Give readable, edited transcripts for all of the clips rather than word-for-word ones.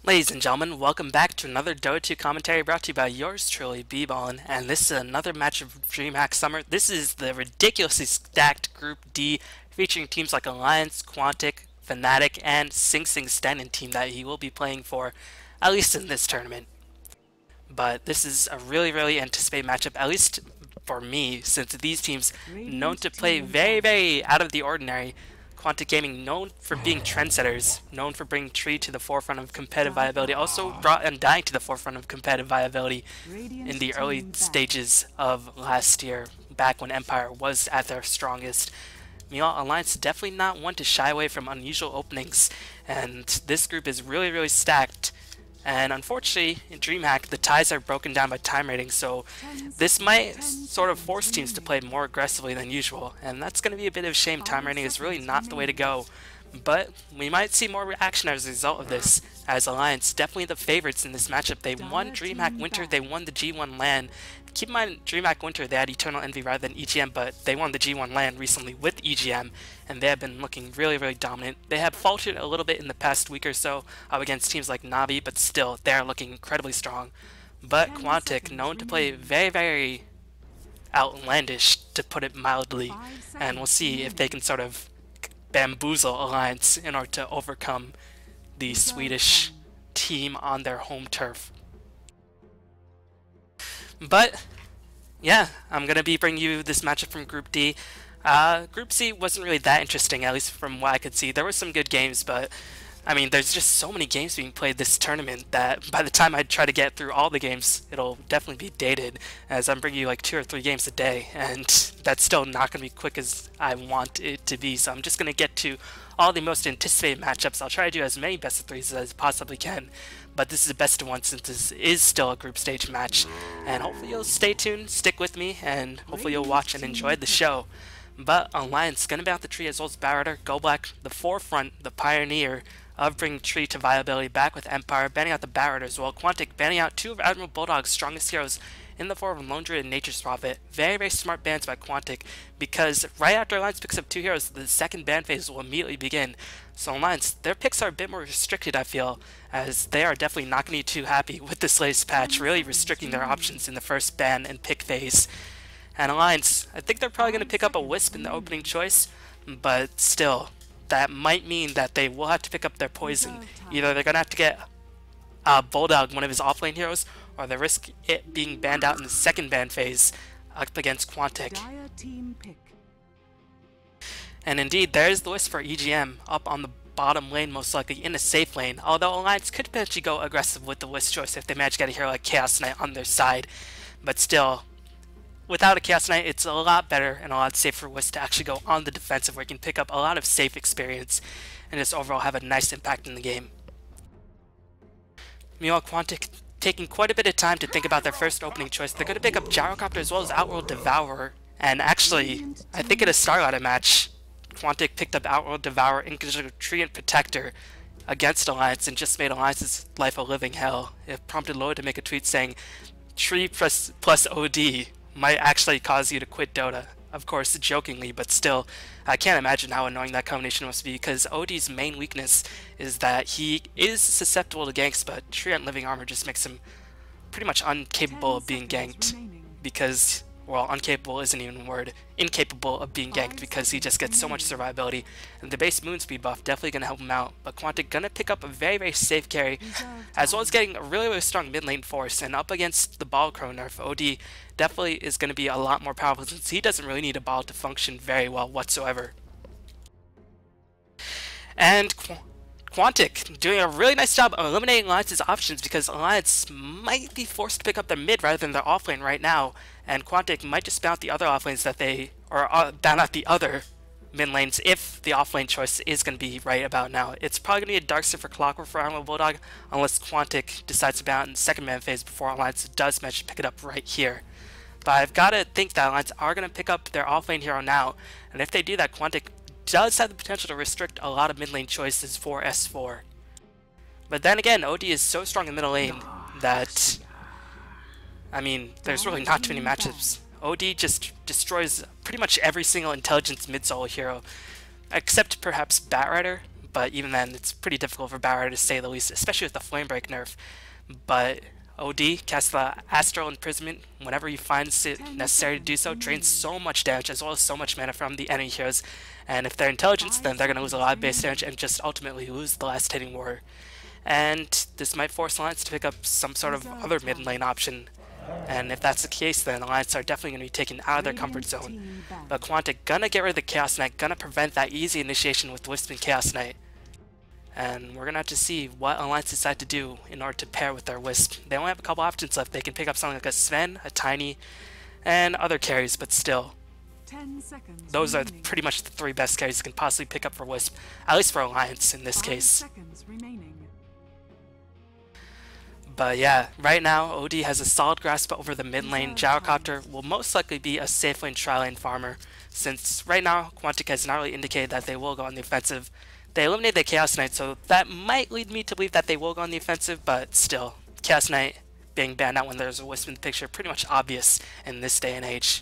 Ladies and gentlemen, welcome back to another Dota 2 commentary brought to you by yours truly, B-Ballin, and this is another match of Dreamhack Summer. This is the ridiculously stacked Group D featuring teams like Alliance, Quantic, Fnatic, and Sing Sing Sten team that he will be playing for, at least in this tournament. But this is a really anticipated matchup, at least for me, since these teams known to play very out of the ordinary. Quantic Gaming known for being trendsetters, known for bringing Tree to the forefront of competitive viability, also brought Undying to the forefront of competitive viability in the early stages of last year, back when Empire was at their strongest. Meanwhile, Alliance definitely not one to shy away from unusual openings, and this group is really stacked. And unfortunately, in Dreamhack, the ties are broken down by time rating, so this might sort of force teams to play more aggressively than usual, and that's going to be a bit of a shame. Time rating is really not the way to go, but we might see more action as a result of this, as Alliance definitely the favorites in this matchup. They won Dreamhack Winter, they won the G1 LAN. Keep in mind, Dreamhack Winter, they had Eternal Envy rather than EGM, but they won the G1 LAN recently with EGM, and they have been looking really dominant. They have faltered a little bit in the past week or so against teams like Navi, but still, they are looking incredibly strong. But Quantic, known to play very outlandish, to put it mildly, and we'll see if they can sort of bamboozle Alliance in order to overcome the Swedish team on their home turf. But yeah, I'm gonna be bringing you this matchup from Group D. Group C wasn't really that interesting, at least from what I could see. There were some good games, but I mean, there's just so many games being played this tournament that by the time I try to get through all the games, it'll definitely be dated, as I'm bringing you like 2 or 3 games a day, and that's still not going to be quick as I want it to be, so I'm just going to get to all the most anticipated matchups. I'll try to do as many best of 3s as I possibly can, but this is a best of 1 since this is still a group stage match, and hopefully you'll stay tuned, stick with me, and hopefully you'll watch and enjoy the show. But Alliance gonna be out the Tree as well as Barotter, Goblak, the forefront, the pioneer of bringing Tree to viability back with Empire, banning out the Barotter as well. Quantic banning out 2 of Admiral Bulldog's strongest heroes in the form of Lone Druid and Nature's Prophet. Very smart bans by Quantic, because right after Alliance picks up 2 heroes, the second ban phase will immediately begin. So Alliance, their picks are a bit more restricted, I feel, as they are definitely not going to be too happy with this latest patch, really restricting their options in the first ban and pick phase. And Alliance, I think they're probably going to pick up a Wisp in the opening choice, but still, that might mean that they will have to pick up their poison. Either they're going to have to get Bulldog, one of his offlane heroes, or they risk it being banned out in the second ban phase up against Quantic. And indeed, there's the Wisp for EGM up on the bottom lane, most likely in a safe lane, although Alliance could potentially go aggressive with the Wisp choice if they manage to get a hero like Chaos Knight on their side, but still, without a Chaos Knight, it's a lot better and a lot safer for Wisp to actually go on the defensive, where you can pick up a lot of safe experience and just overall have a nice impact in the game. Meanwhile, Quantic taking quite a bit of time to think about their first opening choice. They're going to pick up Gyrocopter as well as Outworld Devourer, and actually, I think in a Starlight match, Quantic picked up Outworld Devourer in conjunction with Tree and Protector against Alliance and just made Alliance's life a living hell. It prompted Loa to make a tweet saying, Tree plus OD might actually cause you to quit Dota. Of course, jokingly, but still, I can't imagine how annoying that combination must be, because OD's main weakness is that he is susceptible to ganks, but Tree on Living Armor just makes him pretty much incapable of being ganked, because, well, incapable isn't even a word, incapable of being ganked, because he just gets so much survivability, and the base moon speed buff definitely going to help him out. But Quantic going to pick up a very safe carry, as well as getting a really strong mid lane force, and up against the Ball Crow nerf, OD definitely is going to be a lot more powerful, since he doesn't really need a ball to function very well whatsoever. And Quantic doing a really nice job of eliminating Alliance's options, because Alliance might be forced to pick up their mid rather than their offlane right now, and Quantic might just ban out the other offlanes that they, or ban out the other mid lanes if the offlane choice is going to be right about now. It's probably going to be a Darkster for Clockwork for Admiral Bulldog, unless Quantic decides to ban out in the second ban phase before Alliance does manage to pick it up right here. But I've got to think that Alliance are going to pick up their offlane hero now, and if they do that, Quantic does have the potential to restrict a lot of mid lane choices for S4. But then again, OD is so strong in middle lane that, I mean, there's really not too many matchups. OD just destroys pretty much every single intelligence mid-solo hero, except perhaps Batrider, but even then, it's pretty difficult for Bauer to say the least, especially with the Flame Break nerf. But OD casts the Astral Imprisonment whenever he finds it necessary to do so, drains so much damage as well as so much mana from the enemy heroes, and if they're intelligence, then they're going to lose a lot of base damage and just ultimately lose the last hitting warrior. And this might force Alliance to pick up some sort of other mid lane option, and if that's the case, then Alliance are definitely going to be taken out of their comfort zone. But Quantic gonna get rid of the Chaos Knight, gonna prevent that easy initiation with Wisp and Chaos Knight. And we're gonna have to see what Alliance decide to do in order to pair with their Wisp. They only have a couple options left. They can pick up something like a Sven, a Tiny, and other carries, but still, those are pretty much the 3 best carries you can possibly pick up for Wisp, at least for Alliance in this case. But yeah, right now, OD has a solid grasp over the mid lane. Gyrocopter will most likely be a safe lane tri-lane farmer, since right now, Quantic has not really indicated that they will go on the offensive. They eliminated the Chaos Knight, so that might lead me to believe that they will go on the offensive, but still, Chaos Knight being banned out when there's a Wisp in the picture, pretty much obvious in this day and age.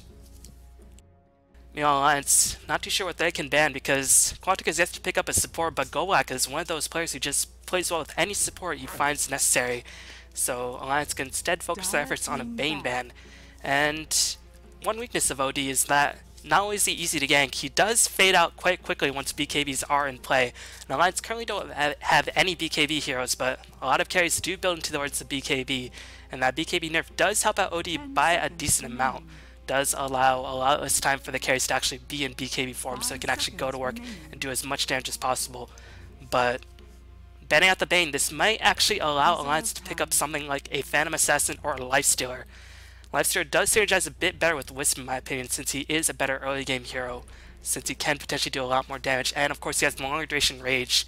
Meanwhile, Alliance, not too sure what they can ban because Quantic has yet to pick up a support, but Goblak is one of those players who just plays well with any support he finds necessary. So Alliance can instead focus their efforts on a Bane ban. And one weakness of OD is that not only is he easy to gank, he does fade out quite quickly once BKBs are in play. And Alliance currently don't have any BKB heroes, but a lot of carries do build into towards the BKB. And that BKB nerf does help out OD by a decent amount. Does allow a lot less time for the carries to actually be in BKB form so it can actually go to work and do as much damage as possible. But banning out the Bane, this might actually allow Alliance to pick up something like a Phantom Assassin or a Lifestealer. Lifestealer does synergize a bit better with Wisp in my opinion, since he is a better early game hero, since he can potentially do a lot more damage, and of course he has longer duration rage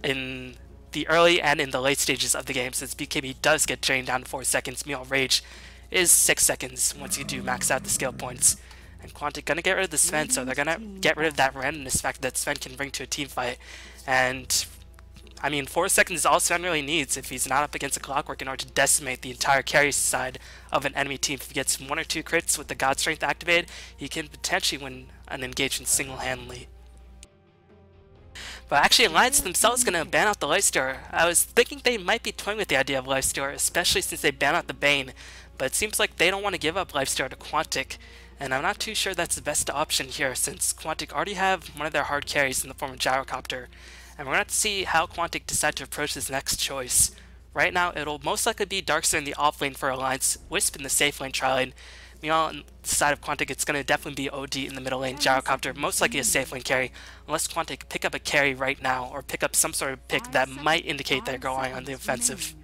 in the early and in the late stages of the game, since BKB does get drained down to 4 seconds, meanwhile rage is 6 seconds once you do max out the skill points. And Quantic gonna get rid of the Sven, so they're gonna get rid of that randomness factor that Sven can bring to a team fight. And I mean, 4 seconds is all Sven really needs if he's not up against a Clockwork in order to decimate the entire carry side of an enemy team. If he gets 1 or 2 crits with the God Strength activated, he can potentially win an engagement single-handedly. But actually, Alliance themselves gonna ban out the Lifestealer. I was thinking they might be toying with the idea of Lifestealer, especially since they ban out the Bane. But it seems like they don't want to give up Lifestealer to Quantic, and I'm not too sure that's the best option here, since Quantic already have one of their hard carries in the form of Gyrocopter, and we're going to have to see how Quantic decide to approach this next choice. Right now, it'll most likely be Darkseid in the off lane for Alliance, Wisp in the safe lane tri-lane. Meanwhile, on the side of Quantic, it's going to definitely be OD in the middle lane, Gyrocopter, most likely a safe lane carry, unless Quantic pick up a carry right now, or pick up some sort of pick that might indicate they're going on the offensive.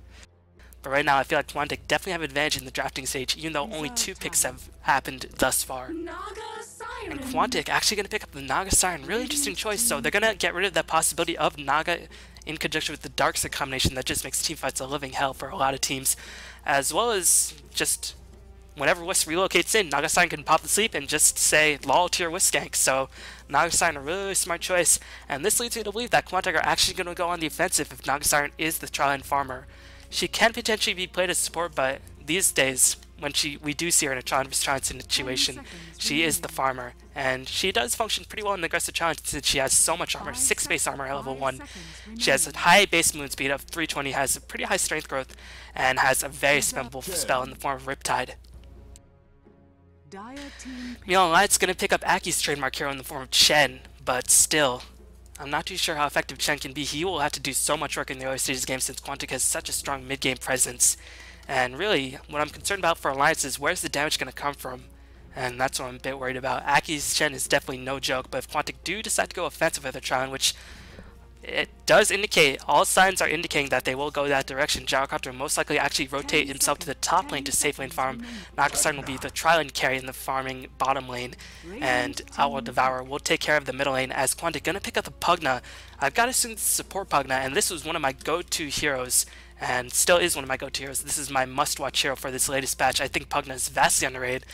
But right now, I feel like Quantic definitely have advantage in the drafting stage, even though only 2 picks have happened thus far. And Quantic actually going to pick up the Naga Siren, really interesting choice, so they're going to get rid of that possibility of Naga in conjunction with the Darkseid combination that just makes teamfights a living hell for a lot of teams, as well as just whenever Wisp relocates in, Naga Siren can pop the sleep and just say lol to your Wisp gank, so Naga Siren a really smart choice, and this leads me to believe that Quantic are actually going to go on the offensive if Naga Siren is the tri-lane farmer. She can potentially be played as support, but these days, when we do see her in a Tron vs. Tron situation, she is the farmer, and she does function pretty well in the aggressive challenge since she has so much armor, 6 base armor at level 1. She has a high base movement speed of 320, has a pretty high strength growth, and has a very spammable spell in the form of Riptide. Meanwhile, Alliance going to pick up Aki's trademark hero in the form of Chen, but still, I'm not too sure how effective Chen can be. He will have to do so much work in the early stages of the game since Quantic has such a strong mid-game presence. And really, what I'm concerned about for Alliance is where's the damage going to come from? And that's what I'm a bit worried about. Aki's Chen is definitely no joke, but if Quantic do decide to go offensive with their challenge, which it does indicate, all signs are indicating that they will go that direction. Gyrocopter will most likely actually rotate himself to the top lane to safe lane farm. Nagasarn will be the tri-lane carry in the farming bottom lane, and Owl Devourer will take care of the middle lane as Quantic gonna pick up the Pugna. I've got to assume this is support Pugna, and this was one of my go-to heroes, and still is one of my go-to heroes. This is my must-watch hero for this latest patch. I think Pugna is vastly underrated.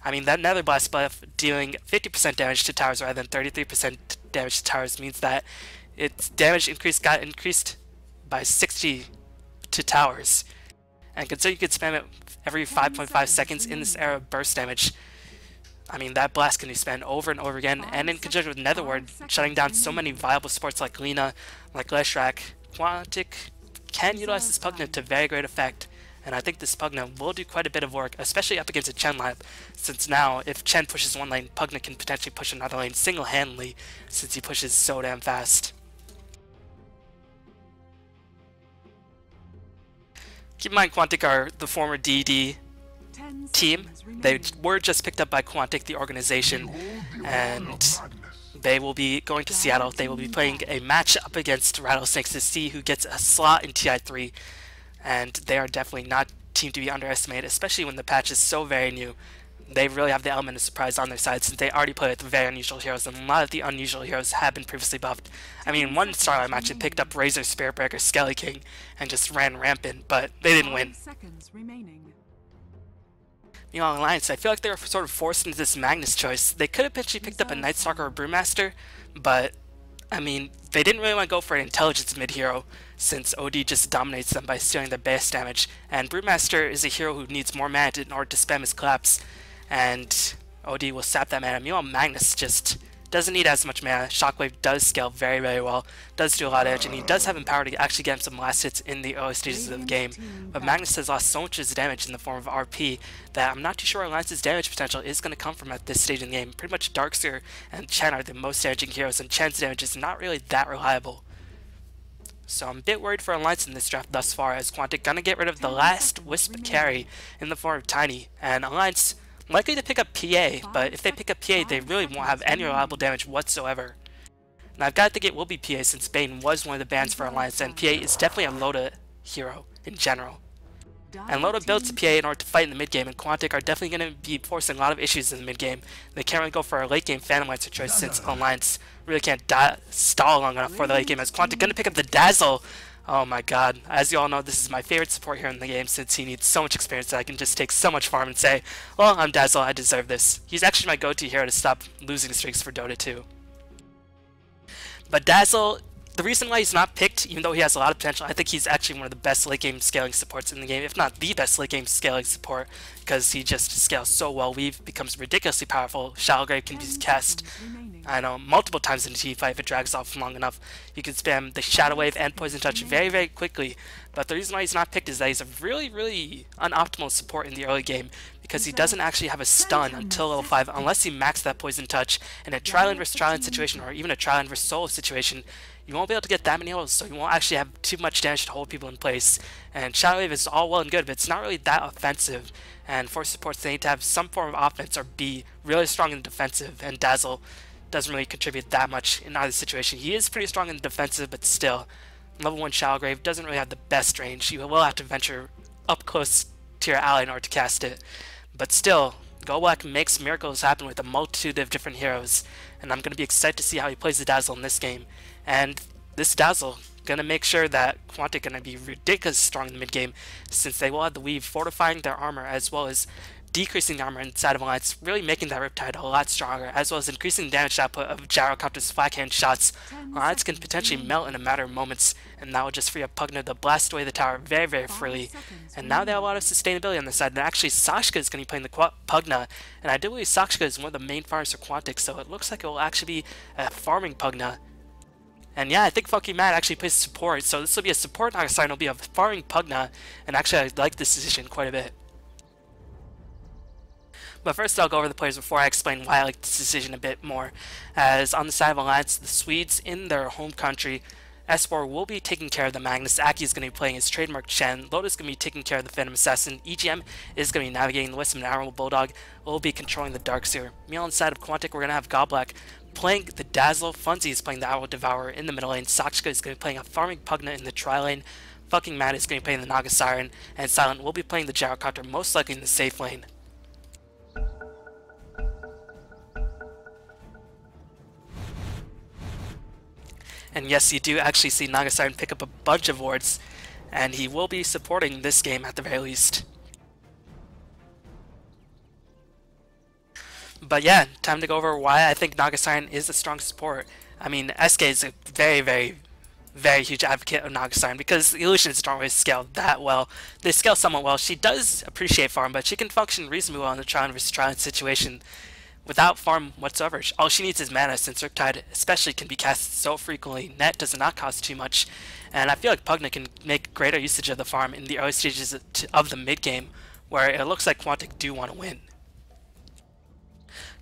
I mean, that Nether Blast buff dealing 50% damage to towers rather than 33% damage to towers means that its damage got increased by 60 to towers. And consider you could spam it every 5.5 seconds in this era of burst damage. I mean, that blast can be spent over and over again, and in conjunction with Netherward, shutting down so many viable supports like Lena, like Leshrac, Quantic can utilize this Pugna to very great effect, and I think this Pugna will do quite a bit of work, especially up against a Chen lab, since now, if Chen pushes one lane, Pugna can potentially push another lane single-handedly, since he pushes so damn fast. Keep in mind, Quantic are the former DD team. They were just picked up by Quantic, the organization, and they will be going to Seattle. They will be playing a match up against Rattlesnakes to see who gets a slot in TI3, and they are definitely not a team to be underestimated, especially when the patch is so very new. They really have the element of surprise on their side since they already play with very unusual heroes, and a lot of the unusual heroes have been previously buffed. I mean, one Starlight match it picked up Razor, Spiritbreaker, Skelly King, and just ran rampant, but they didn't win. Meanwhile, Alliance, I feel like they were sort of forced into this Magnus choice. They could have potentially picked up a Night Stalker or Brewmaster, but, I mean, they didn't really want to go for an intelligence mid-hero, since OD just dominates them by stealing their base damage, and Brewmaster is a hero who needs more mana in order to spam his collapse, and OD will sap that mana. Meanwhile, Magnus just doesn't need as much mana. Shockwave does scale very, very well, does do a lot of damage, and he does have him power to actually get him some last hits in the early stages of the game. But Magnus has lost so much of his damage in the form of RP that I'm not too sure Alliance's damage potential is going to come from at this stage in the game. Pretty much Darkseer and Chen are the most damaging heroes, and Chen's damage is not really that reliable. So I'm a bit worried for Alliance in this draft thus far, as Quantic gonna get rid of the last Wisp carry in the form of Tiny, and Alliance likely to pick up PA, but if they pick up PA, they really won't have any reliable damage whatsoever. And I've got to think it will be PA since Bane was one of the bans for Alliance, and PA is definitely a Loda hero in general. And Loda builds the PA in order to fight in the mid game, and Quantic are definitely going to be forcing a lot of issues in the mid game. They can't really go for a late game Phantom Lancer choice since Alliance really can't stall long enough for the late game, as Quantic going to pick up the Dazzle. Oh my god, as you all know, this is my favorite support here in the game since he needs so much experience that I can just take so much farm and say, well, I'm Dazzle, I deserve this. He's actually my go-to hero to stop losing streaks for Dota 2. But Dazzle, the reason why he's not picked, even though he has a lot of potential, I think he's actually one of the best late game scaling supports in the game, if not the best late game scaling support, because he just scales so well. Weave becomes ridiculously powerful. Shadowgrave can be cast, I know, multiple times in a team fight if it drags off long enough. You can spam the Shadow Wave and Poison Touch very, very quickly. But the reason why he's not picked is that he's a really, really unoptimal support in the early game, because he doesn't actually have a stun until level 5 unless he maxes that Poison Touch. In a tri-lane versus tri-lane situation, or even a tri-lane versus solo situation, you won't be able to get that many heals, so you won't actually have too much damage to hold people in place. And Shadow Wave is all well and good, but it's not really that offensive. And for supports, they need to have some form of offense or be really strong in defensive, and Dazzle doesn't really contribute that much in either situation. He is pretty strong in defensive, but still, level 1 Shadowgrave doesn't really have the best range. You will have to venture up close to your ally in order to cast it. But still, Goblak makes miracles happen with a multitude of different heroes, and I'm going to be excited to see how he plays the Dazzle in this game. And this Dazzle going to make sure that Quantic going to be ridiculously strong in the mid game, since they will have the Weave fortifying their armor as well as decreasing the armor inside of Alliance, really making that Riptide a lot stronger, as well as increasing the damage output of Gyrocopter's flakhand shots. Alliance can potentially melt in a matter of moments, and that will just free up Pugna to blast away the tower very, very freely. And now they have a lot of sustainability on the side, and actually Sakshka is going to be playing the Pugna, and I do believe Sakshka is one of the main farmers for Quantic, so it looks like it will actually be a farming Pugna. And yeah, I think Funky Matt actually plays support, so this will be a support Nagasarn, will be a farming Pugna, and actually I like this decision quite a bit. But first I'll go over the players before I explain why I like this decision a bit more. As on the side of Alliance, the Swedes in their home country, S4 will be taking care of the Magnus, Aki is going to be playing his trademark Chen, Lotus is going to be taking care of the Phantom Assassin, EGM is going to be navigating the Wisp, and Admiral Bulldog will be controlling the Darkseer. Meanwhile, on the side of Quantic, we're going to have Goblak playing the Dazzle, Funzy is playing the Owl Devourer in the middle lane, Sakshka is going to be playing a farming Pugna in the tri-lane, Fucking Mad is going to be playing the Naga Siren, and Silent will be playing the Gyrocopter most likely in the safe lane. And yes, you do actually see Naga Siren pick up a bunch of wards, and he will be supporting this game at the very least. But yeah, time to go over why I think Naga Siren is a strong support. I mean, SK is a very, very, very huge advocate of Naga Siren because the illusions don't really scale that well. They scale somewhat well. She does appreciate farm, but she can function reasonably well in the Trial versus Trial situation. without farm whatsoever. All she needs is mana, since Riptide especially can be cast so frequently. Net does not cost too much, and I feel like Pugna can make greater usage of the farm in the early stages of the mid game, where it looks like Quantic do want to win.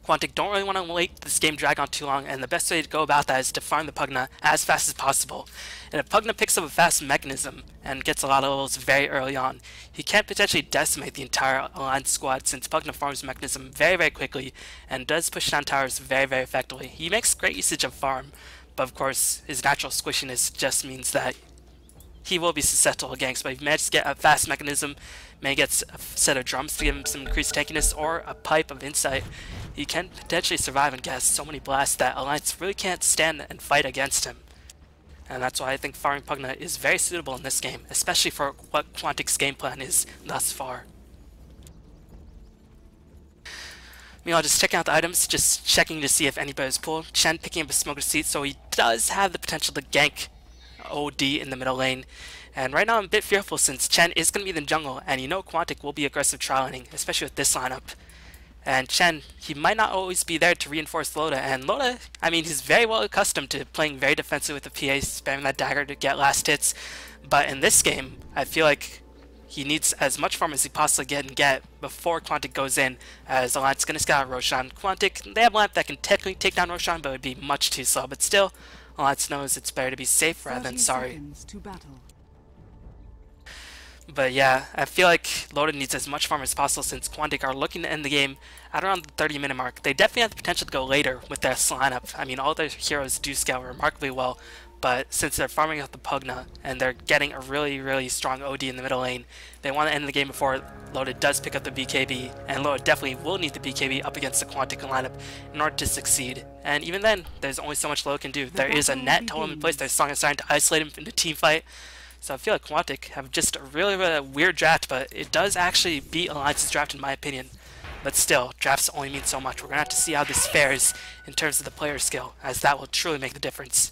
Quantic don't really want to let this game drag on too long, and the best way to go about that is to farm the Pugna as fast as possible. And if Pugna picks up a fast mechanism and gets a lot of levels very early on, he can potentially decimate the entire Alliance squad, since Pugna farms mechanism very, very quickly and does push down towers very, very effectively. He makes great usage of farm, but of course his natural squishiness just means that he will be susceptible to ganks, but if he manages to get a fast mechanism, maybe gets a set of drums to give him some increased tankiness, or a pipe of insight, he can potentially survive and get so many blasts that Alliance really can't stand and fight against him. And that's why I think farming Pugna is very suitable in this game, especially for what Quantic's game plan is thus far. Meanwhile, just checking out the items, just checking to see if anybody's pulled. Chen picking up a smoker seat, so he does have the potential to gank OD in the middle lane. And right now I'm a bit fearful, since Chen is going to be in the jungle, and you know Quantic will be aggressive trialing, especially with this lineup. And Chen, he might not always be there to reinforce Loda, and Loda, I mean, he's very well accustomed to playing very defensively with the PA, spamming that dagger to get last hits, but in this game, I feel like he needs as much farm as he possibly can get before Quantic goes in, as Alliance is going to scout Roshan. Quantic, they have a lamp that can technically take down Roshan, but it would be much too slow, but still, Alliance knows it's better to be safe rather than sorry. But yeah, I feel like Loda needs as much farm as possible, since Quantic are looking to end the game at around the 30-minute mark. They definitely have the potential to go later with their lineup. I mean, all their heroes do scale remarkably well, but since they're farming out the Pugna and they're getting a really, really strong OD in the middle lane, they want to end the game before Loda does pick up the BKB, and Loda definitely will need the BKB up against the Quantic lineup in order to succeed. And even then, there's only so much Loda can do. There is a net totem in place. There's Song of Sign to isolate him in the team fight. So I feel like Quantic have just a really, really weird draft, but it does actually beat Alliance's draft in my opinion. But still, drafts only mean so much. We're going to have to see how this fares in terms of the player skill, as that will truly make the difference.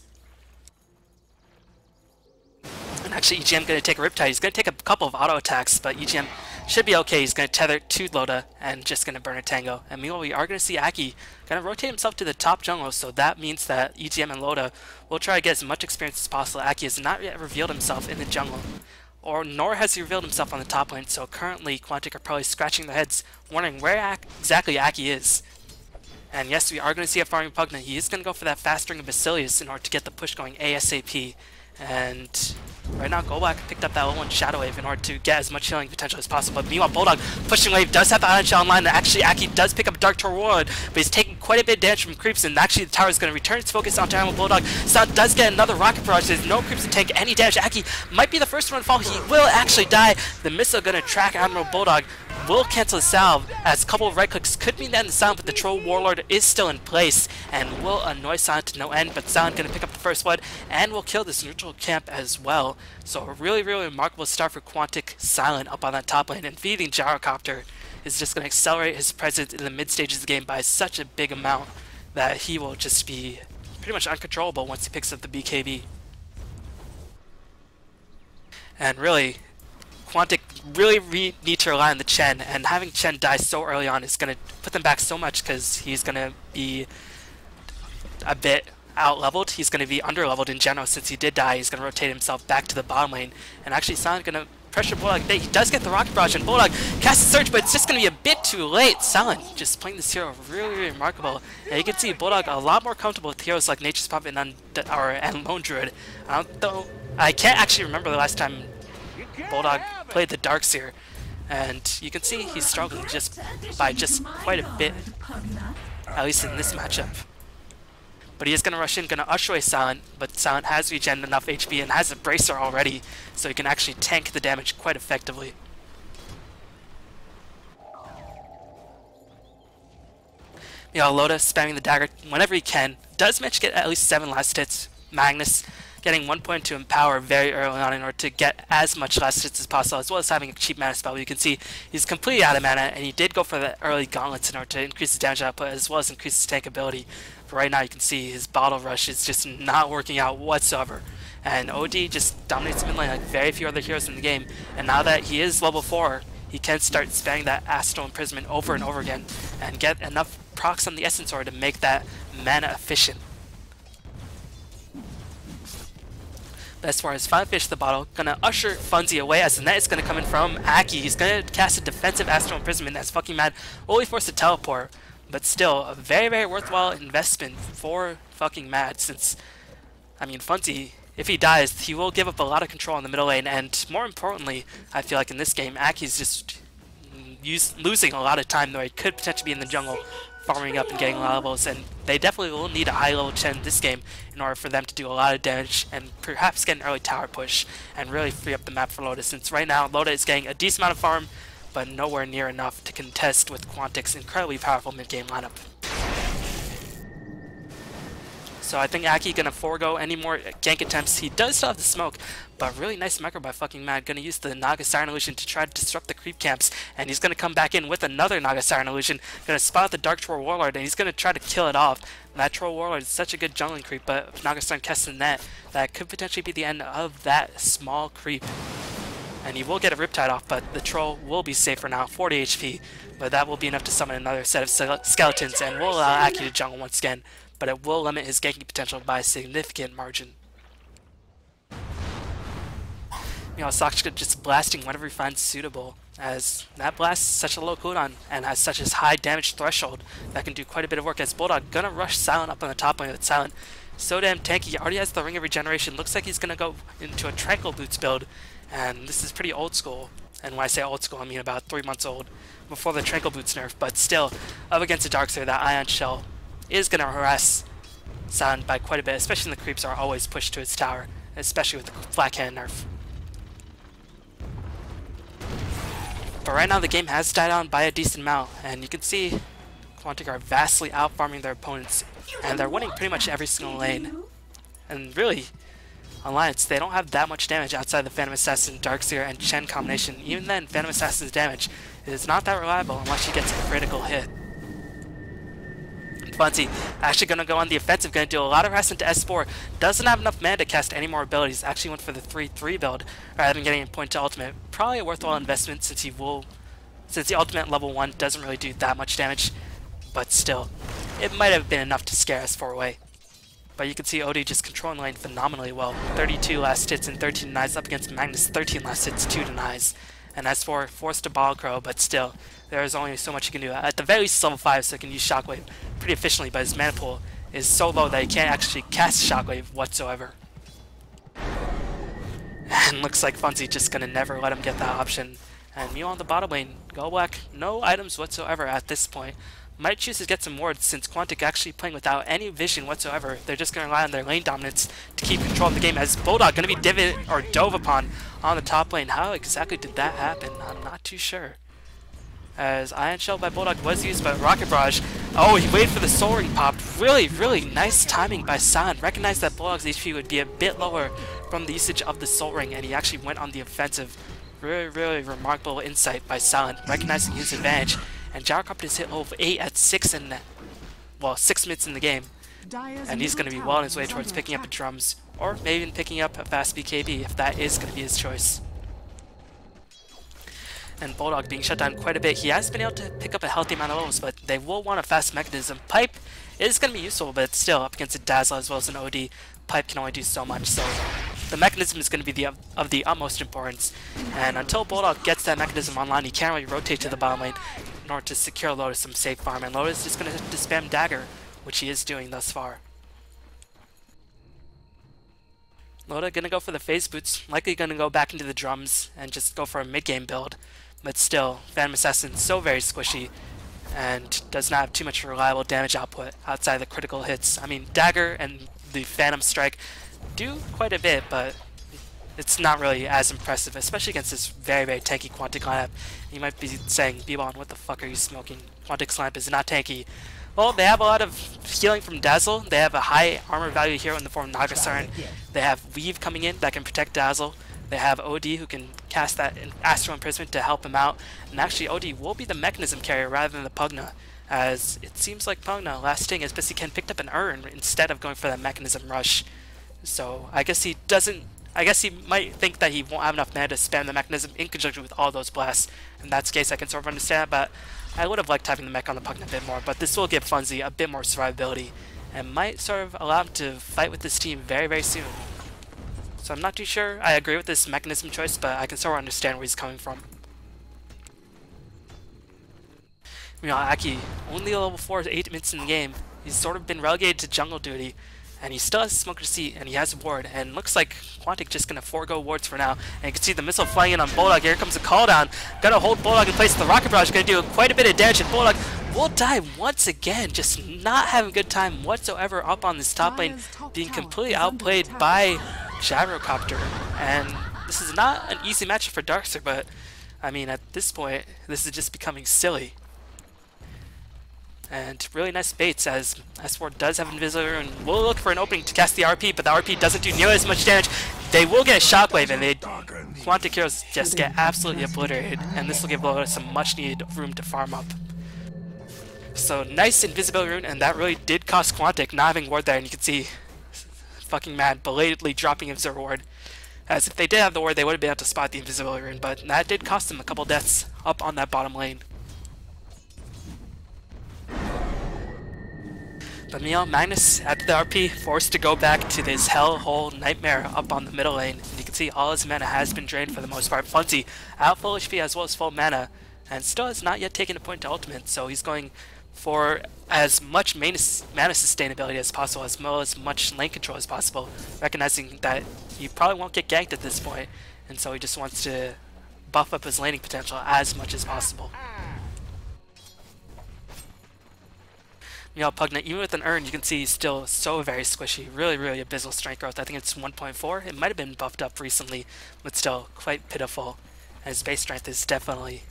And actually, EGM going to take a Riptide. He's going to take a couple of auto attacks, but EGM should be okay. He's going to tether to Loda and just going to burn a Tango. And meanwhile, we are going to see Aki going to rotate himself to the top jungle, so that means that EGM and Loda will try to get as much experience as possible. Aki has not yet revealed himself in the jungle, nor has he revealed himself on the top lane, so currently Quantic are probably scratching their heads, wondering where exactly Aki is. And yes, we are going to see a farming Pugna. He is going to go for that fast ring of Basilius in order to get the push going ASAP. And right now, Goblak picked up that level 1 Shadow Wave in order to get as much healing potential as possible. But meanwhile, Bulldog pushing wave does have the Iron Shell online. Actually, Aki does pick up Dark Torward, but he's taking quite a bit of damage from creeps. And actually, the tower is going to return its focus onto Animal Bulldog. Sound does get another rocket barrage. There's no creeps to take any damage. Aki might be the first one to fall. He will actually die. The missile going to track Admiral Bulldog. Will cancel the salve, as a couple of right clicks could mean that in the Silent, but the Troll Warlord is still in place and will annoy Silent to no end. But Silent going to pick up the first blood and will kill this neutral camp as well. So a really, really remarkable start for Quantic. Silent up on that top lane, and feeding Gyrocopter is just going to accelerate his presence in the mid stages of the game by such a big amount that he will just be pretty much uncontrollable once he picks up the BKB. And really, Quantic really need to rely on the Chen, and having Chen die so early on is going to put them back so much, because he's going to be a bit out-leveled. He's going to be under-leveled in general. Since he did die, he's going to rotate himself back to the bottom lane, and actually Silent going to pressure Bulldog. He does get the Rocket Barrage, and Bulldog casts a Surge, but it's just going to be a bit too late. Silent just playing this hero really, really remarkable. And you can see Bulldog a lot more comfortable with heroes like Nature's Puppet and Lone Druid. I can't actually remember the last time Bulldog played the Darkseer, and you can see he's struggling by quite a bit, at least in this matchup. But he is going to rush in, going to usher away Silent, but Silent has regen enough HP and has a Bracer already, so he can actually tank the damage quite effectively. Meanwhile, Loda spamming the dagger whenever he can, does manage to get at least 7 last hits. Magnus getting 1 point to empower very early on in order to get as much last hits as possible, as well as having a cheap mana spell. You can see he's completely out of mana, and he did go for the early gauntlets in order to increase his damage output as well as increase his tank ability. But right now you can see his bottle rush is just not working out whatsoever. And OD just dominates mid lane like very few other heroes in the game. And now that he is level 4, he can start spamming that Astral Imprisonment over and over again and get enough procs on the Essence Orb to make that mana efficient. But as far as Final Fish the Bottle, gonna usher Funzy away as the net is gonna come in from Aki. He's gonna cast a defensive Astral Imprisonment as fucking Mad will be forced to teleport. But still, a very, very worthwhile investment for fucking Mad, since, I mean, Funzy, if he dies, he will give up a lot of control in the middle lane, and more importantly, I feel like in this game, Aki's just losing a lot of time, though he could potentially be in the jungle, farming up and getting levels, and they definitely will need a high level Chen in this game in order for them to do a lot of damage and perhaps get an early tower push and really free up the map for Loda, since right now Loda is getting a decent amount of farm, but nowhere near enough to contest with Quantic's incredibly powerful mid-game lineup. So I think Aki gonna forego any more gank attempts. He does still have the smoke, but really nice micro by fucking Mad. Gonna use the Naga Siren Illusion to try to disrupt the creep camps, and he's gonna come back in with another Naga Siren Illusion. Gonna spot the Dark Troll Warlord, and he's gonna try to kill it off. And that Troll Warlord is such a good jungling creep, but if Naga Siren casts the net, that could potentially be the end of that small creep. And he will get a Riptide off, but the Troll will be safe for now, 40 HP. But that will be enough to summon another set of skeletons, and will allow Aki to jungle once again. But it will limit his ganking potential by a significant margin. You know, Sakshika just blasting whenever he finds suitable, as that blast is such a low cooldown and has such a high damage threshold that can do quite a bit of work. As Bulldog gonna rush Silent up on the top lane with Silent. So damn tanky, he already has the Ring of Regeneration. Looks like he's gonna go into a Tranquil Boots build, and this is pretty old school. And when I say old school, I mean about 3 months old, before the Tranquil Boots nerf. But still, up against the Darkseer, that Ion Shell is going to harass Silent by quite a bit, especially when the creeps are always pushed to his tower, especially with the Black Hand nerf. But right now the game has died down by a decent amount, and you can see Quantic are vastly out-farming their opponents, and they're winning pretty much every single lane. And really, Alliance, they don't have that much damage outside the Phantom Assassin, Darkseer, and Chen combination. Even then, Phantom Assassin's damage is not that reliable unless she gets a critical hit. Funzy actually going to go on the offensive, going to do a lot of harassment to S4. Doesn't have enough mana to cast any more abilities. Actually went for the 3-3 build rather than getting a point to ultimate. Probably a worthwhile investment since the ultimate level 1 doesn't really do that much damage. But still, it might have been enough to scare S4 away. But you can see OD just controlling the lane phenomenally well. 32 last hits and 13 denies up against Magnus, 13 last hits, 2 denies. And S4 forced to ball crow, but still, there is only so much you can do. At the very least, level 5, so he can use Shockwave pretty efficiently, but his mana pool is so low that he can't actually cast Shockwave whatsoever. And looks like Funzy just gonna never let him get that option. And Mew on the bottom lane, Goblak, no items whatsoever at this point. Might choose to get some wards since Quantic actually playing without any vision whatsoever. They're just going to rely on their lane dominance to keep control of the game, as Bulldog going to be dove upon on the top lane. How exactly did that happen? I'm not too sure. As Ion Shell by Bulldog was used, but Rocket Barrage, oh, he waited for the Soul Ring popped. Really, really nice timing by Silent. Recognized that Bulldog's HP would be a bit lower from the usage of the Soul Ring, and he actually went on the offensive. Really, really remarkable insight by Silent, recognizing his advantage. And Gyrocopter is hit level 8 at 6 minutes in the game. And he's going to be well on his way towards picking up a drums, or maybe even picking up a fast BKB if that is going to be his choice. And Bulldog being shut down quite a bit. He has been able to pick up a healthy amount of levels, but they will want a fast mechanism. Pipe is going to be useful, but still, up against a Dazzle as well as an OD, Pipe can only do so much. So the mechanism is going to be of the utmost importance. And until Bulldog gets that mechanism online, he can't really rotate to the bottom lane in order to secure Lotus some safe farm. And Lotus is just going to spam Dagger, which he is doing thus far. Loda going to go for the phase boots, likely going to go back into the drums and just go for a mid-game build. But still, Phantom Assassin is so very squishy and does not have too much reliable damage output outside the critical hits. I mean, Dagger and the Phantom Strike do quite a bit, but it's not really as impressive, especially against this very, very tanky Quantic lineup. You might be saying, B-Ball, what the fuck are you smoking? Quantic's lineup is not tanky. Well, they have a lot of healing from Dazzle. They have a high armor value here in the form of Naga Siren. They have Weave coming in that can protect Dazzle. They have OD who can cast that Astral Imprisonment to help him out. And actually OD will be the mechanism carrier rather than the Pugna, as it seems like Pugna, last thing, is Ken picked up an urn instead of going for that mechanism rush. So I guess he doesn't I guess he might think that he won't have enough mana to spam the mechanism in conjunction with all those blasts. In that case, I can sort of understand, but I would have liked having the mech on the Pugna a bit more, but this will give Funzy a bit more survivability, and might sort of allow him to fight with this team very, very soon. So I'm not too sure I agree with this mechanism choice, but I can sort of understand where he's coming from. Meanwhile, Aki, only a level 4 8 minutes in the game. He's sort of been relegated to jungle duty, and he still has Smoker Seat, and he has a ward, and looks like Quantic just gonna forego wards for now. And you can see the missile flying in on Bulldog. Here comes a call down. Gonna hold Bulldog in place. The Rocket Barrage gonna do quite a bit of damage, and Bulldog will die once again, just not having a good time whatsoever up on this top lane, being completely outplayed by Gyrocopter. And this is not an easy matchup for Darkster, but I mean, at this point, this is just becoming silly. And really nice baits, as S4 does have Invisible and will look for an opening to cast the RP, but the RP doesn't do nearly as much damage. They will get a Shockwave, and Quantic heroes just get absolutely obliterated, and this will give Loda some much needed room to farm up. So nice Invisibility Rune, and that really did cost Quantic not having ward there, and you can see fucking mad, belatedly dropping Invisible Ward. As if they did have the ward, they would have been able to spot the Invisibility Rune, but that did cost them a couple deaths up on that bottom lane. But meanwhile, Magnus, after the RP, forced to go back to this hellhole nightmare up on the middle lane. And you can see all his mana has been drained for the most part. Funzy out full HP as well as full mana, and still has not yet taken a point to ultimate, so he's going for as much mana sustainability as possible, as well as much lane control as possible, recognizing that he probably won't get ganked at this point, and so he just wants to buff up his laning potential as much as possible. Meanwhile, Pugna, even with an urn, you can see he's still so very squishy. Really, really abysmal strength growth. I think it's 1.4. It might have been buffed up recently, but still quite pitiful. And his base strength is definitely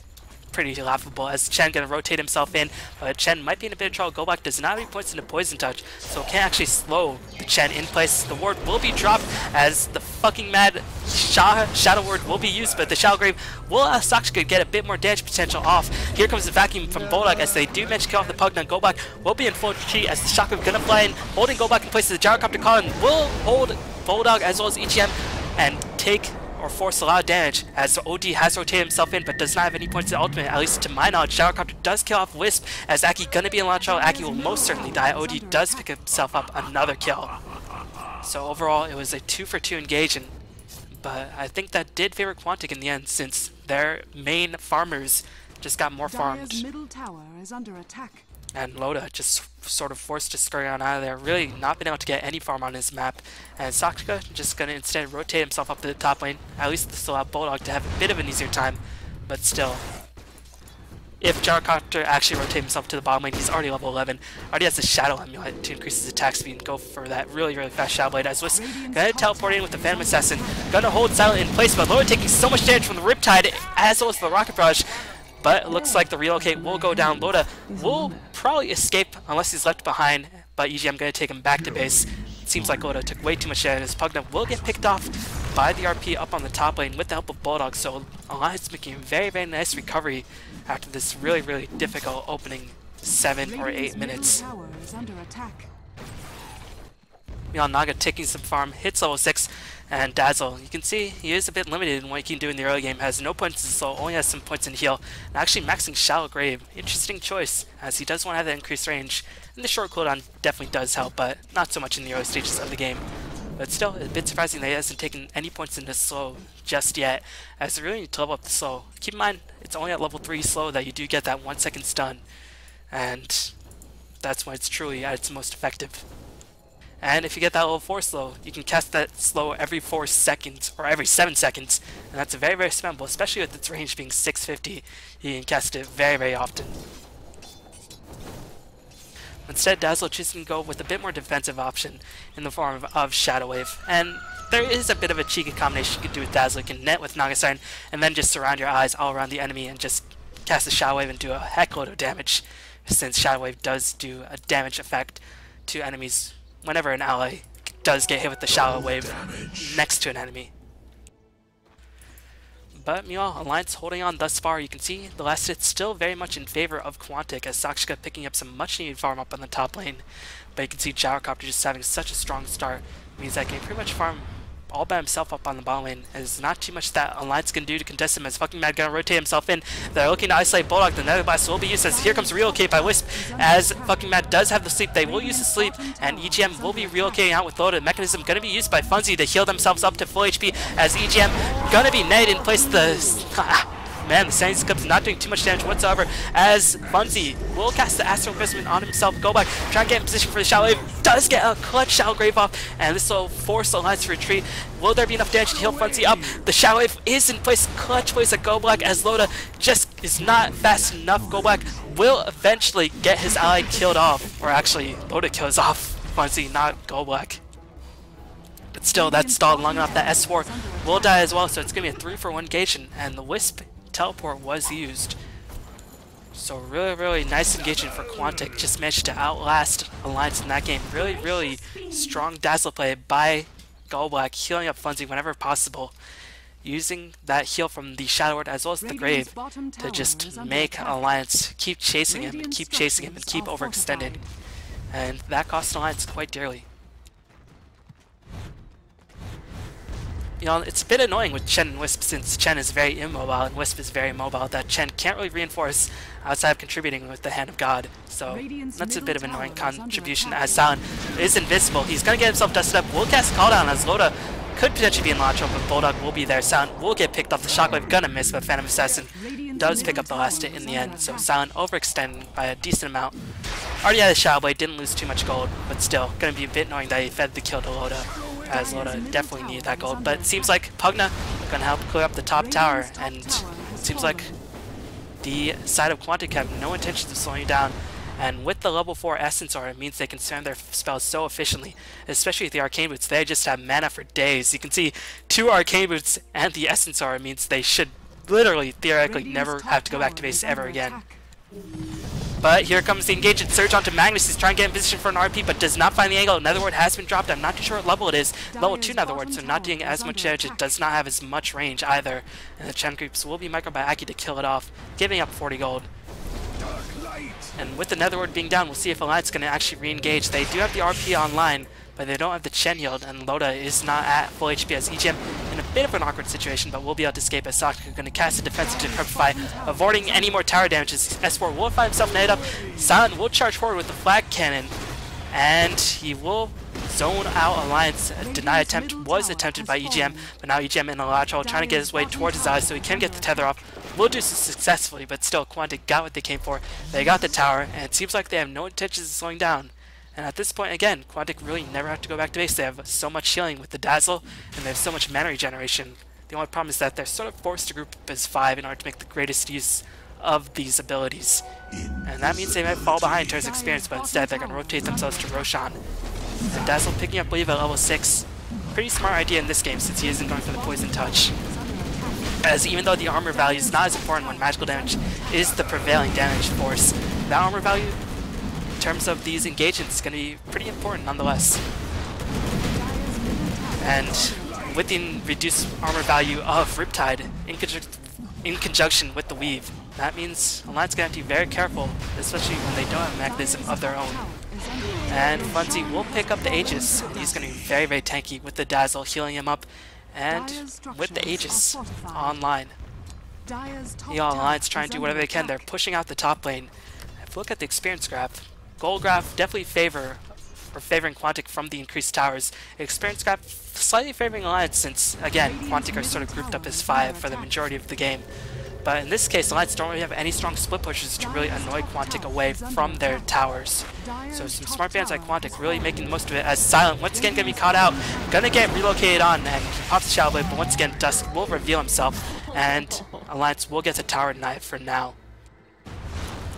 pretty laughable, as Chen gonna rotate himself in, but Chen might be in a bit of trouble. Goblak does not have any points into Poison Touch, so can't actually slow the Chen in place. The ward will be dropped as the fucking mad Shadow Ward will be used, but the Shadow Grave will Sakshika get a bit more damage potential off. Here comes the vacuum from Bulldog as they do manage to kill off the Pugna. Goblak will be in full retreat as the Shockwave gonna fly in, holding Goblak in place. The Gyrocopter Colin will hold Bulldog as well as EGM and take or force a lot of damage, as OD has rotated himself in but does not have any points to ultimate. At least to my knowledge, Gyrocopter does kill off Wisp, as Aki gonna be in launch out. Aki will most certainly die. OD does pick himself up another kill. So overall, it was a 2-for-2 engage, but I think that did favor Quantic in the end, since their main farmers just got more farmed. Middle tower is under attack. And Loda just sort of forced to scurry on out of there, really not been able to get any farm on his map. And Sakshika just gonna instead rotate himself up to the top lane. At least this will allow Bulldog to have a bit of an easier time, but still. If Gyrocopter actually rotates himself to the bottom lane, he's already level 11. Already has the Shadow Amulet to increase his attack speed and go for that really, really fast Shadow Blade. As Wisp gonna teleport in with the Phantom Assassin, gonna hold Silent in place, but Loda taking so much damage from the Riptide as well as the Rocket Barrage. But it looks like the relocate will go down. Loda will probably escape unless he's left behind, but EGM going to take him back to base. It seems like Loda took way too much damage. His Pugna will get picked off by the RP up on the top lane with the help of Bulldog, so Alliance making a very, very nice recovery after this really, really difficult opening 7 or 8 minutes. Meanwhile, Naga taking some farm, hits level 6, and Dazzle, you can see he is a bit limited in what he can do in the early game, has no points in slow, only has some points in heal, and actually maxing Shallow Grave. Interesting choice, as he does want to have that increased range, and the short cooldown definitely does help, but not so much in the early stages of the game. But still, a bit surprising that he hasn't taken any points into slow just yet, as you really need to level up the slow. Keep in mind, it's only at level 3 slow that you do get that 1-second stun, and that's when it's truly at its most effective. And if you get that level 4 slow, you can cast that slow every 4 seconds, or every 7 seconds, and that's very, very spammable, especially with its range being 650. You can cast it very, very often. Instead, Dazzle choosing to go with a bit more defensive option in the form of Shadow Wave, and there is a bit of a cheeky combination you can do with Dazzle. You can net with Naga Siren, and then just surround your eyes all around the enemy and just cast a Shadow Wave and do a heckload of damage, since Shadow Wave does do a damage effect to enemies whenever an ally does get hit with the Shadow Wave next to an enemy. But meanwhile, Alliance holding on thus far. You can see the last hit's still very much in favor of Quantic, as Sakshika picking up some much needed farm up on the top lane. But you can see Gyrocopter just having such a strong start, means that can pretty much farm all by himself up on the bottom lane. There's not too much that Alliance can do to contest him as Fucking Mad gonna rotate himself in. They're looking to isolate Bulldog. The Nether Blast will be used as here comes Relocate by Wisp. As Fucking Mad does have the sleep, they will use the sleep, and EGM will be relocating out with Loda. Mechanism gonna be used by Funzy to heal themselves up to full HP as EGM gonna be netted in place of the... Man, the Sanity Eclipse not doing too much damage whatsoever as Funzy will cast the Astral Imprisonment on himself. Goblak trying to get in position for the Shadow Wave. Does get a clutch Shadow Grave off, and this will force Alliance to retreat. Will there be enough damage to heal Funzy up? The Shadow Wave is in place. Clutch place at Goblak as Loda just is not fast enough. Goblak will eventually get his ally killed off. Or actually, Loda kills off Funzy, not Goblak. But still, that's stalled long enough that S4 will die as well, so it's going to be a 3-for-1 engagement, and the Wisp teleport was used. So really nice engagement for Quantic. Just managed to outlast Alliance in that game. Really strong Dazzle play by Goblak, healing up Funzy whenever possible, using that heal from the Shadow Ward as well as the Grave to just make Alliance keep chasing him and keep overextending. And that cost Alliance quite dearly. You know, it's a bit annoying with Chen and Wisp since Chen is very immobile and Wisp is very mobile that Chen can't really reinforce outside of contributing with the Hand of God. So that's a bit of an annoying contribution as Silent is invisible. He's going to get himself dusted up. Will cast Call Down as Loda could potentially be in launch mode, but Bulldog will be there. Silent will get picked off the Shockwave. Gonna miss, but Phantom Assassin does pick up the last hit in the end. So Silent overextending by a decent amount. Already had a Shadow Blade, didn't lose too much gold, but still going to be a bit annoying that he fed the kill to Loda, as Loda definitely needed that gold. But it seems like Pugna going to help clear up the top tower, and it seems like the side of Quantic have no intentions of slowing down. And with the level 4 Essence Aura, it means they can spam their spells so efficiently, especially with the Arcane Boots. They just have mana for days. You can see 2 Arcane Boots and the Essence Aura means they should literally, theoretically, never have to go back to base ever again. But here comes the engagement. Surge onto Magnus. He's trying to get in position for an RP, but does not find the angle. Netherward has been dropped. I'm not too sure what level it is. Level 2 Netherward, so not doing as much damage. It does not have as much range either. And the Chen creeps will be micro by Aki to kill it off, giving up 40 gold. And with the Netherward being down, we'll see if Alliance can actually re-engage. They do have the RP online, but they don't have the Chen healed, and Loda is not at full HP as EGM in a bit of an awkward situation, but will be able to escape as Sakura is going to cast a defensive to Decrepify, avoiding any more tower damage as S4 will find himself netted up. Silent will charge forward with the flag cannon, and he will zone out Alliance. A deny attempt was attempted by EGM, but now EGM in a lot of trouble trying to get his way towards his eyes so he can get the tether off. Will do so successfully, but still Quantic got what they came for. They got the tower, and it seems like they have no intentions of slowing down. And at this point, again, Quantic really never have to go back to base. They have so much healing with the Dazzle, and they have so much mana regeneration. The only problem is that they're sort of forced to group up as 5 in order to make the greatest use of these abilities. And that means they might fall behind in terms of experience, but instead they're going to rotate themselves to Roshan. And Dazzle picking up Leave at level 6. Pretty smart idea in this game since he isn't going for the Poison Touch. As even though the armor value is not as important when magical damage is the prevailing damage force, that armor value in terms of these engagements is going to be pretty important nonetheless. And with the reduced armor value of Riptide in conjunction with the Weave, that means Alliance is going to have to be very careful, especially when they don't have a mechanism of their own. And Funzy will pick up the Aegis, and he's going to be very tanky with the Dazzle healing him up, and with the Aegis online. The Alliance trying to do whatever they can. They're pushing out the top lane. If you look at the experience graph, gold graph definitely favoring Quantic from the increased towers. Experience graph slightly favoring Alliance since, again, Quantic are sort of grouped up as 5 for the majority of the game. But in this case, Alliance don't really have any strong split pushes to really annoy Quantic away from their towers. So some smart fans like Quantic really making the most of it as Silent once again going to be caught out. Going to get relocated on, and he pops the Shadow Blade, but once again Dusk will reveal himself, and Alliance will get a tower denied for now.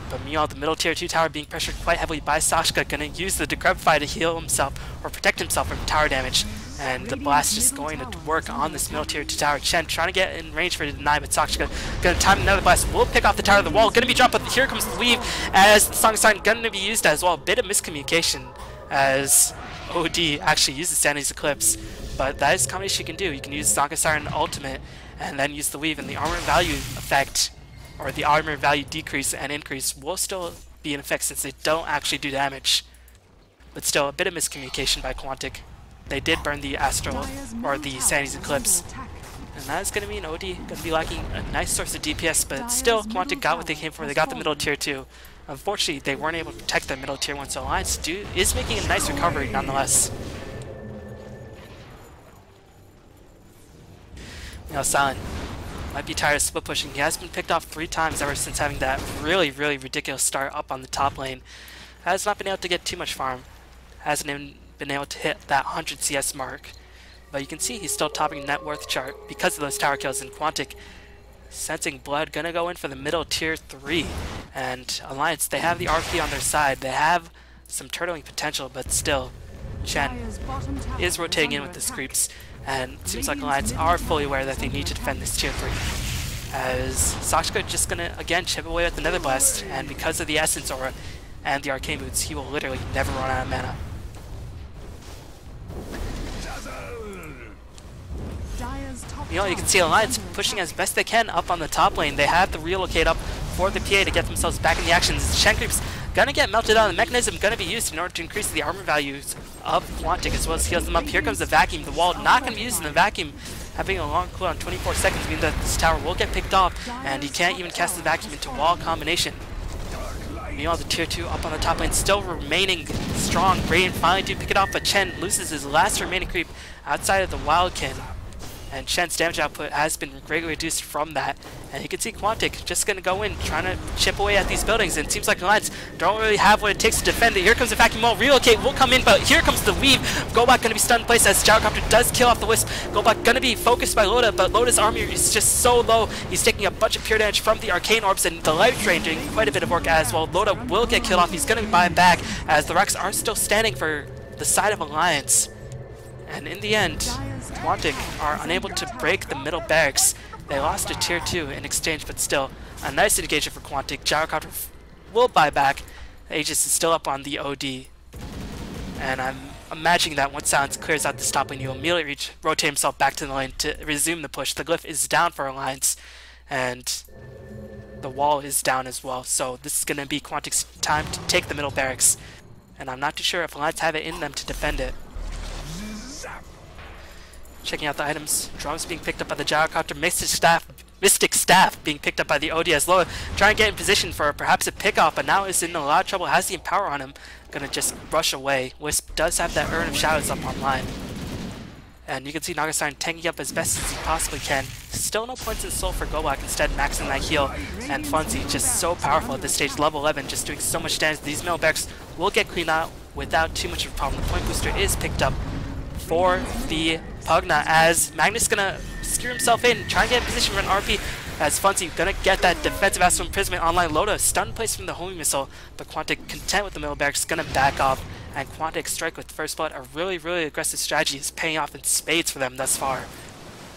But meanwhile, the middle tier 2 tower being pressured quite heavily by Sashka, going to use the Decrepify to heal himself or protect himself from tower damage. And the blast just going to work on this middle tier 2 tower. Chen trying to get in range for the deny, but Sashka going to time another blast. Will pick off the tower of the wall. Going to be dropped, but here comes the Weave as the Song Sign going to be used as well. A bit of miscommunication as OD actually uses Sanity's Eclipse. But that is a combination you can do. You can use Song Siren Ultimate and then use the Weave, and the armor value effect, or the armor value decrease and increase, will still be in effect since they don't actually do damage. But still, a bit of miscommunication by Quantic. they did burn the Astral, or the Sanity's Eclipse. And that is going to be an OD, going to be lacking a nice source of DPS, but still, Quantic got what they came for. They got the middle tier 2. Unfortunately, they weren't able to protect their middle tier 1, so Alliance is making a nice recovery nonetheless. You know, Silent might be tired of split pushing. He has been picked off 3 times ever since having that really ridiculous start up on the top lane. Has not been able to get too much farm. Hasn't even been able to hit that 100 CS mark. But you can see he's still topping net worth chart because of those tower kills. And Quantic, sensing blood, gonna go in for the middle tier 3. And Alliance, they have the RP on their side. They have some turtling potential, but still, Chen is rotating in with the creeps. And it seems like Alliance are fully aware that they need to defend this tier 3. As Sakshka just gonna, again, chip away with the Nether Blast. And because of the Essence Aura and the Arcane Boots, he will literally never run out of mana. You know, you can see Alliance pushing as best they can up on the top lane. They have to relocate up for the PA to get themselves back in the action. Shen creeps gonna get melted out. The mechanism gonna be used in order to increase the armor values of Quantic as well as heals them up. Here comes the vacuum. The wall not gonna be used in the vacuum, having a long cooldown, 24 seconds, meaning that this tower will get picked off, and he can't even cast the vacuum into wall combination. Meanwhile, the tier 2 up on the top lane still remaining strong. Radiant finally do pick it off, but Chen loses his last remaining creep outside of the Wildkin. And Shen's damage output has been greatly reduced from that. And you can see Quantic just going to go in, trying to chip away at these buildings. And it seems like Alliance don't really have what it takes to defend it. Here comes the vacuum wall. Relocate will come in, but here comes the weave. Goblak going to be stunned in place as Gyrocopter does kill off the Wisp. Goblak going to be focused by Loda, but Loda's armor is just so low. He's taking a bunch of pure damage from the Arcane Orbs, and the Life Drain doing quite a bit of work as well. Loda will get killed off. He's going to buy back as the Rex are still standing for the side of Alliance. And in the end, Quantic are unable to break the middle barracks. They lost to tier 2 in exchange, but still a nice engagement for Quantic. Gyrocopter will buy back. Aegis is still up on the OD. And I'm imagining that once Silence clears out this top lane, he'll immediately rotate himself back to the lane to resume the push. The glyph is down for Alliance, and the wall is down as well. So this is going to be Quantic's time to take the middle barracks. And I'm not too sure if Alliance have it in them to defend it. Checking out the items. Drums being picked up by the Gyrocopter. Mystic Staff being picked up by the ODS Loa. Trying to get in position for perhaps a pick-off, but now is in a lot of trouble. Has the Empower on him. Gonna just rush away. Wisp does have that Urn of Shadows up online. And you can see Nagasarn tanking up as best as he possibly can. Still no points in soul for Goblak, instead maxing that heal. And Funzy just so powerful at this stage. Level 11, just doing so much damage. These middle barracks will get cleaned out without too much of a problem. The point booster is picked up for the Pugna as Magnus gonna skewer himself in, try and get in position for an RP as Funzy gonna get that defensive astral imprisonment online. Loda stun place from the homing missile, but Quantic, content with the middle barracks, gonna back off, and Quantic strike with First Blood. A really aggressive strategy is paying off in spades for them thus far.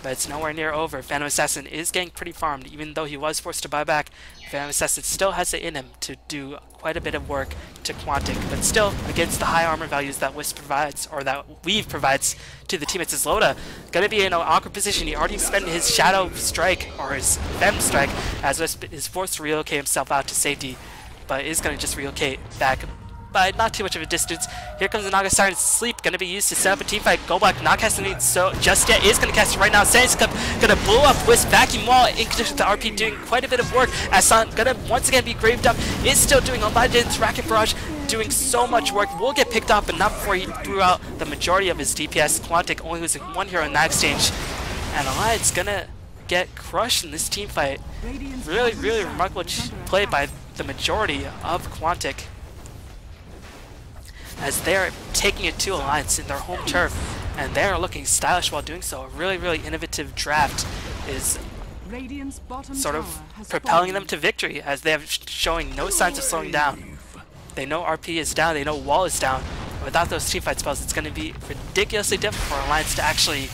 But it's nowhere near over. Phantom Assassin is getting pretty farmed, even though he was forced to buy back. Phantom Assassin still has it in him to do quite a bit of work to Quantic, but still, against the high armor values that Wisp provides, or that Weave provides to the teammates, is Loda gonna be in an awkward position. He already spent his Shadow Strike, or his Fem Strike, as Wisp is forced to relocate himself out to safety, but is gonna just relocate back by not too much of a distance. Here comes the Nagasarn's Sleep, gonna be used to set up a team fight. Goblak not casting it so just yet, is gonna cast it right now. Sanity's Cup gonna blow up Wisp, vacuum wall in conjunction with the RP, doing quite a bit of work. As Silent gonna once again be graved up, is still doing a lot of damage. Racket Barrage doing so much work, will get picked up, but not before he threw out the majority of his DPS. Quantic only losing one hero in that exchange. And Alliance gonna get crushed in this team fight. Really remarkable play by the majority of Quantic, as they are taking it to Alliance in their home turf, and they are looking stylish while doing so. A really innovative draft is sort of propelling them to victory, as they have showing no signs of slowing down. They know RP is down, they know wall is down. Without those teamfight spells, it's going to be ridiculously difficult for Alliance to actually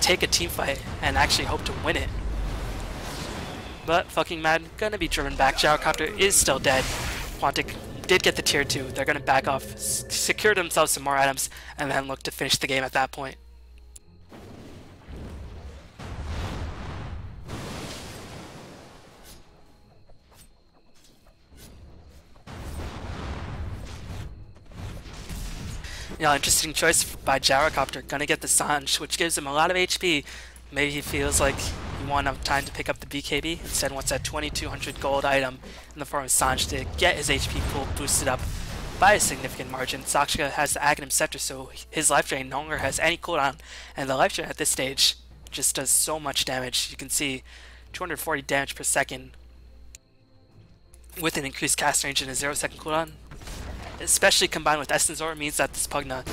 take a teamfight and actually hope to win it. But fucking mad, gonna be driven back. Gyrocopter is still dead. Quantic did get the tier 2. They're going to back off, secure themselves some more items, and then look to finish the game at that point. Yeah, interesting choice by Gyrocopter. Gonna get the Sanj, which gives him a lot of HP. Maybe he feels like he won't have time to pick up the BKB. Instead wants that 2200 gold item in the form of Sanj to get his HP pool boosted up by a significant margin. Sakshika has the Aghanim Scepter, so his life drain no longer has any cooldown, and the life drain at this stage just does so much damage. You can see 240 damage per second with an increased cast range and a 0-second cooldown. Especially combined with Essence Aura means that this Pugna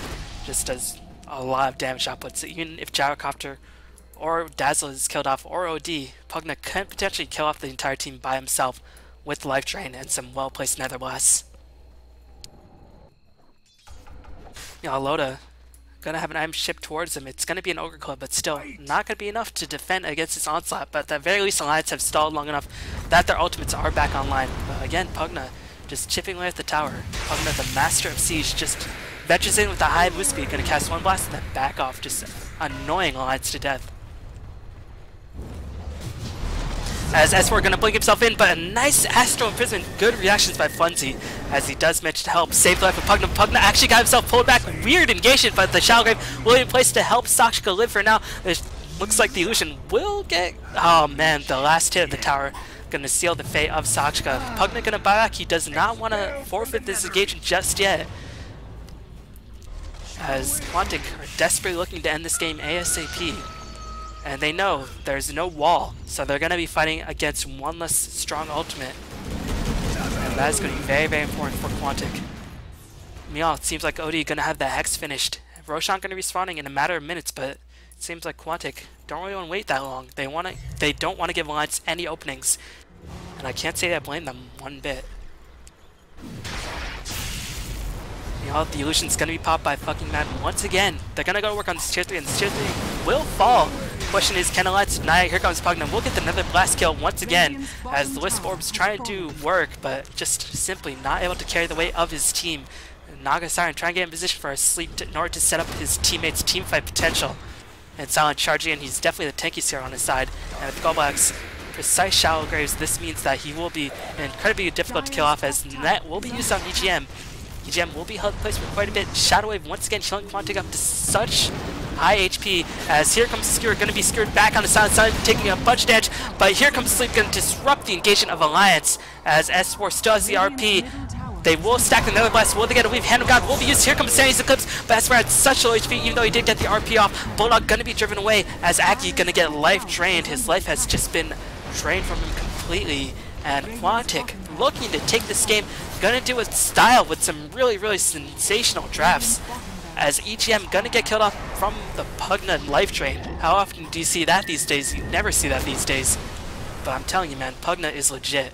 just does a lot of damage output. So even if Gyrocopter or Dazzle is killed off, or OD, Pugna can potentially kill off the entire team by himself with life drain and some well-placed Nether Blasts. Loda gonna have an item shipped towards him. It's gonna be an Ogre Club, but still not gonna be enough to defend against his onslaught. But at the very least, Alliance have stalled long enough that their ultimates are back online. But again, Pugna just chipping away at the tower. Pugna, the master of siege, just ventures in with a high move speed, gonna cast one blast and then back off, just annoying Alliance to death. As S4 gonna blink himself in, but a nice Astral Imprisonment. Good reactions by Funzy, as he does manage to help save the life of Pugna. Pugna actually got himself pulled back. Weird engagement, but the Shallow Grave will be in place to help Sakshika live for now. It looks like the illusion will get... Oh man, the last hit of the tower gonna seal the fate of Sakshika. Pugna gonna buy back. He does not want to forfeit this engagement just yet, as Quantic are desperately looking to end this game ASAP. And they know there's no wall, so they're going to be fighting against one less strong ultimate. And that is going to be very, very important for Quantic. Meow, it seems like OD going to have the Hex finished. Roshan going to be spawning in a matter of minutes, but it seems like Quantic don't really want to wait that long. They don't want to give Alliance any openings. And I can't say I blame them one bit. The illusion's going to be popped by fucking Madden once again. They're going to go work on this tier 3, and this tier 3 will fall. Question is, can Alliance deny it? Here comes Pugna. We'll get another blast kill once again, as the Wisp Orb's trying to do work, but just simply not able to carry the weight of his team. Naga Siren trying to get in position for a sleep in order to set up his teammates' teamfight potential. And Silent charging in, he's definitely the tankiest here on his side. And with Goblak's precise Shallow Graves, this means that he will be incredibly difficult to kill off, as Net will be used on EGM. EGM will be held in place for quite a bit. Shadow Wave once again healing Quantic up to such high HP, as here comes Skewer, going to be skewered back on the Silent side, taking a bunch of damage, but here comes Sleep, going to disrupt the engagement of Alliance, as S4 still has the RP. They will stack the Nether Blast. Will they get a weave? Hand of God will be used. Here comes Sandy's Eclipse, but S4 had such low HP, even though he did get the RP off. Bulldog going to be driven away, as Aki going to get life drained. His life has just been drained from him completely, and Quantic looking to take this game, going to do it with style, with some really, really sensational drafts. As EGM gonna get killed off from the Pugna life drain. How often do you see that these days? You never see that these days. But I'm telling you, man, Pugna is legit.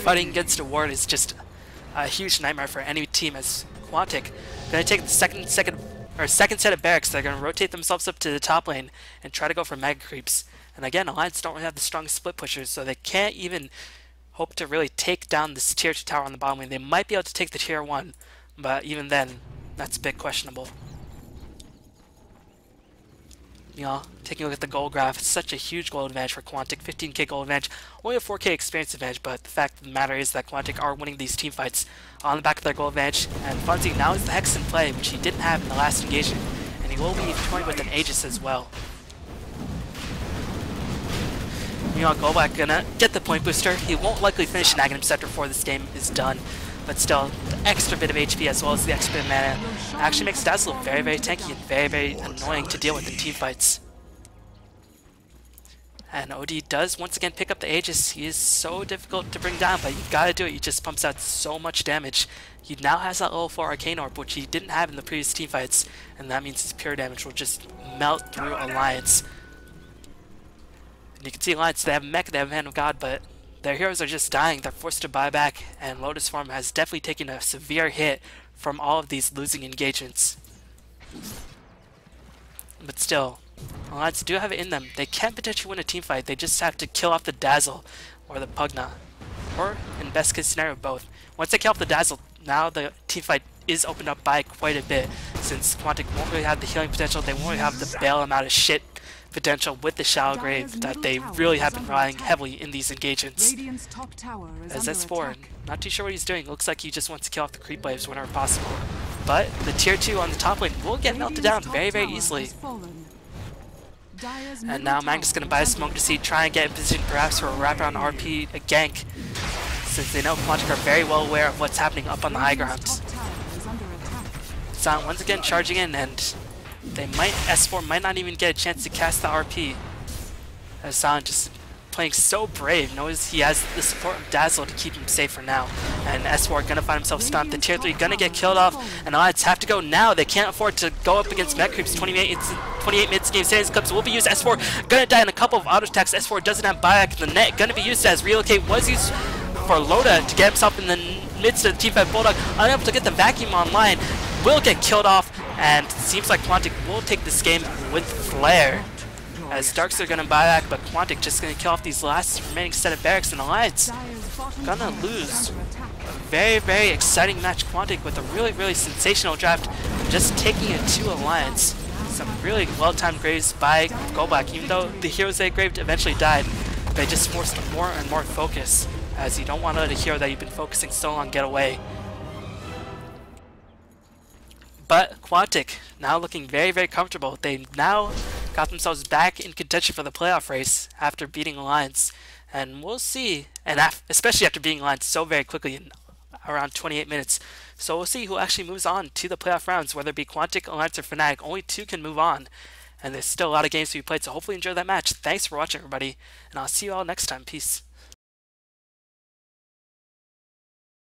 Fighting against a ward is just a huge nightmare for any team, as Quantic gonna take the second set of barracks. They're gonna rotate themselves up to the top lane and try to go for mega creeps. And again, Alliance don't really have the strongest split pushers, so they can't even hope to really take down this tier 2 tower on the bottom lane. They might be able to take the tier 1. But even then, that's a bit questionable. Taking a look at the gold graph, it's such a huge gold advantage for Quantic. 15k gold advantage, only a 4k experience advantage, but the fact of the matter is that Quantic are winning these team fights on the back of their gold advantage, and Funzy now is the Hex in play, which he didn't have in the last engagement, and he will be toying with an Aegis as well. Goblak gonna get the point booster. He won't likely finish an Aghanim Scepter before this game is done. But still, the extra bit of HP as well as the extra bit of mana actually makes Dazzle very, very tanky and very, very annoying to deal with in teamfights. And OD does once again pick up the Aegis. He is so difficult to bring down, but you gotta do it. He just pumps out so much damage. He now has that level 4 Arcane Orb, which he didn't have in the previous teamfights, and that means his pure damage will just melt through Alliance. And you can see Alliance, they have Mech, they have Hand of God, but their heroes are just dying. They're forced to buy back, and Lotus Form has definitely taken a severe hit from all of these losing engagements. But still, Alliance do have it in them. They can potentially win a team fight. They just have to kill off the Dazzle or the Pugna, or in best case scenario, both. Once they kill off the Dazzle, now the team fight is opened up by quite a bit, since Quantic won't really have the healing potential. They won't really have the bail amount of shit potential with the Shallow Grave that they really have been relying heavily in these engagements. As S4, not too sure what he's doing. Looks like he just wants to kill off the creep waves whenever possible. But the tier 2 on the top lane will get melted down very, very easily. And now Magnus is going to buy a smoke to see, try and get in position perhaps for a wraparound RP, a gank, since they know Quantic are very well aware of what's happening up on the high ground. Silent once again charging in, and they might, S4 might not even get a chance to cast the RP. As Silent just playing so brave, knows he has the support of Dazzle to keep him safe for now. And S4 gonna find himself stunned. The tier 3 gonna get killed off, and Alliance have to go now. They can't afford to go up against mech creeps. 28 minutes game savings clips will be used. S4 gonna die in a couple of auto attacks. S4 doesn't have buyback. The net gonna be used as relocate was used for Loda to get himself in the midst of the Team 5 Bulldog, unable to get the vacuum online. Will get killed off, and seems like Quantic will take this game with flair. As Darks are going to buy back, but Quantic just going to kill off these last remaining set of barracks, and Alliance gonna lose. A very, very exciting match. Quantic with a really, really sensational draft, just taking it to Alliance. Some really well-timed graves by Goblak, even though the heroes they graved eventually died. They just forced more and more focus, as you don't want to let a hero that you've been focusing so long get away. But Quantic now looking very, very comfortable. They now got themselves back in contention for the playoff race after beating Alliance, and we'll see, and especially after beating Alliance so very quickly in around 28 minutes. So we'll see who actually moves on to the playoff rounds, whether it be Quantic, Alliance, or Fnatic. Only 2 can move on, and there's still a lot of games to be played, so hopefully enjoy that match. Thanks for watching, everybody, and I'll see you all next time. Peace.